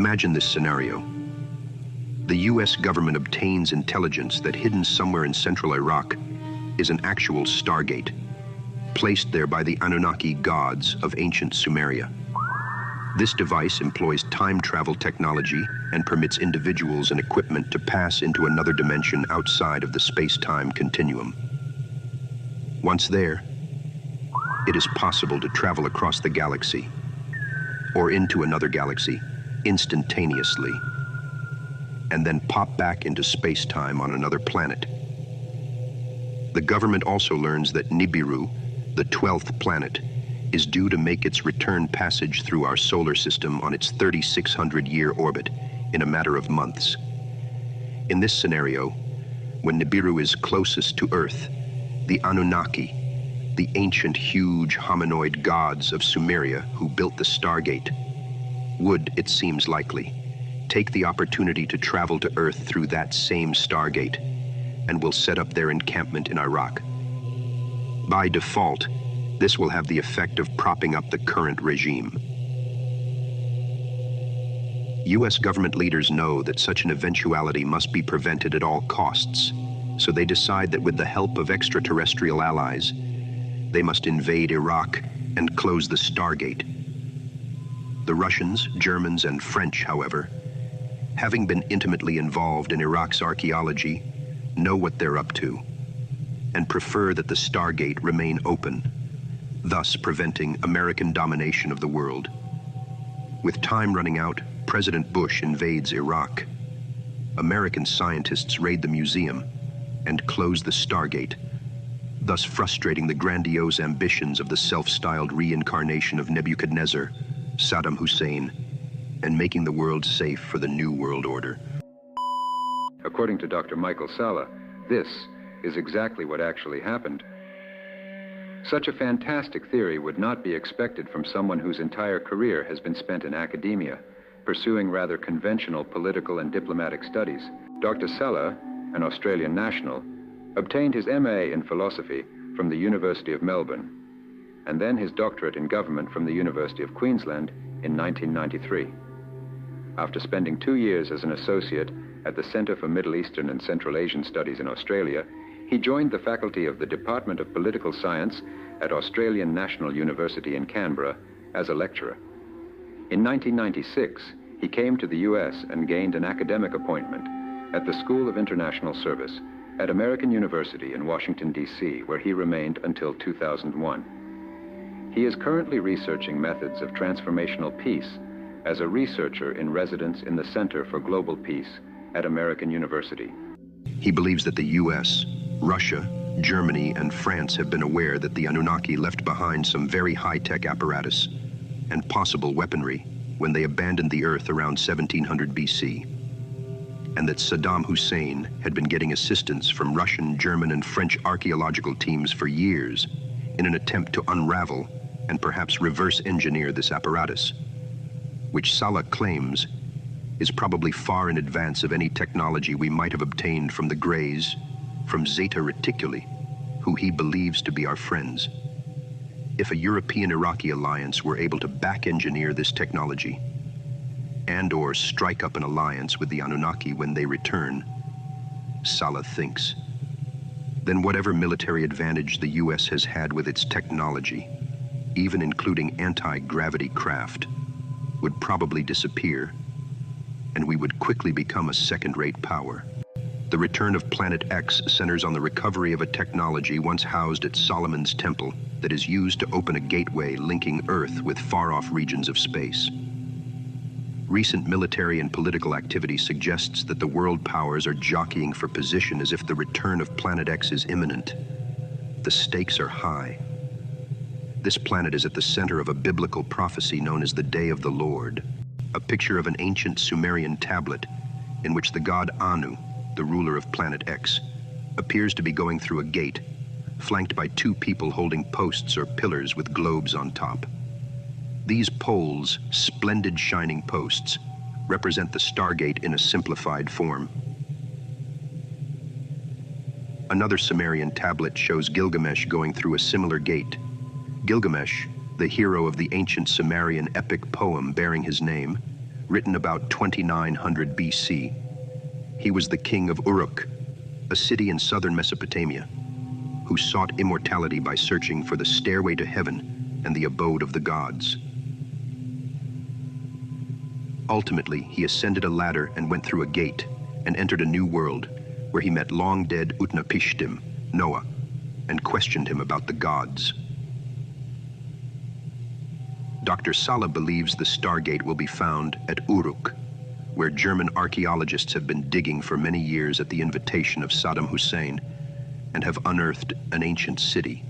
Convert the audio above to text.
Imagine this scenario. The US government obtains intelligence that hidden somewhere in central Iraq is an actual Stargate, placed there by the Anunnaki gods of ancient Sumeria. This device employs time travel technology and permits individuals and equipment to pass into another dimension outside of the space-time continuum. Once there, it is possible to travel across the galaxy or into another galaxy instantaneously, and then pop back into space-time on another planet. The government also learns that Nibiru, the 12th planet, is due to make its return passage through our solar system on its 3,600-year orbit in a matter of months. In this scenario, when Nibiru is closest to Earth, the Anunnaki, the ancient huge hominoid gods of Sumeria who built the Stargate, would, it seems likely, take the opportunity to travel to Earth through that same Stargate and will set up their encampment in Iraq. By default, this will have the effect of propping up the current regime. US government leaders know that such an eventuality must be prevented at all costs, so they decide that with the help of extraterrestrial allies, they must invade Iraq and close the Stargate. The Russians, Germans, and French, however, having been intimately involved in Iraq's archaeology, know what they're up to and prefer that the Stargate remain open, thus preventing American domination of the world. With time running out, President Bush invades Iraq. American scientists raid the museum and close the Stargate, thus frustrating the grandiose ambitions of the self-styled reincarnation of Nebuchadnezzar, Saddam Hussein, and making the world safe for the New World Order. According to Dr. Michael Salla, this is exactly what actually happened. Such a fantastic theory would not be expected from someone whose entire career has been spent in academia, pursuing rather conventional political and diplomatic studies. Dr. Salla, an Australian national, obtained his MA in philosophy from the University of Melbourne, and then his doctorate in government from the University of Queensland in 1993. After spending 2 years as an associate at the Centre for Middle Eastern and Central Asian Studies in Australia, he joined the faculty of the Department of Political Science at Australian National University in Canberra as a lecturer. In 1996, he came to the US and gained an academic appointment at the School of International Service at American University in Washington, D.C., where he remained until 2001. He is currently researching methods of transformational peace as a researcher in residence in the Center for Global Peace at American University. He believes that the US, Russia, Germany, and France have been aware that the Anunnaki left behind some very high-tech apparatus and possible weaponry when they abandoned the Earth around 1700 BC, and that Saddam Hussein had been getting assistance from Russian, German, and French archaeological teams for years in an attempt to unravel and perhaps reverse engineer this apparatus, which Salla claims is probably far in advance of any technology we might have obtained from the Greys, from Zeta Reticuli, who he believes to be our friends. If a European-Iraqi alliance were able to back-engineer this technology and/or strike up an alliance with the Anunnaki when they return, Salla thinks, then whatever military advantage the US has had with its technology, even including anti-gravity craft, would probably disappear, and we would quickly become a second-rate power. The return of Planet X centers on the recovery of a technology once housed at Solomon's Temple that is used to open a gateway linking Earth with far-off regions of space. Recent military and political activity suggests that the world powers are jockeying for position as if the return of Planet X is imminent. The stakes are high. This planet is at the center of a biblical prophecy known as the Day of the Lord, a picture of an ancient Sumerian tablet in which the god Anu, the ruler of Planet X, appears to be going through a gate, flanked by 2 people holding posts or pillars with globes on top. These poles, splendid shining posts, represent the Stargate in a simplified form. Another Sumerian tablet shows Gilgamesh going through a similar gate. Gilgamesh, the hero of the ancient Sumerian epic poem bearing his name, written about 2900 BC. He was the king of Uruk, a city in southern Mesopotamia, who sought immortality by searching for the stairway to heaven and the abode of the gods. Ultimately, he ascended a ladder and went through a gate and entered a new world where he met long-dead Utnapishtim, Noah, and questioned him about the gods. Dr. Sala believes the Stargate will be found at Uruk, where German archaeologists have been digging for many years at the invitation of Saddam Hussein and have unearthed an ancient city.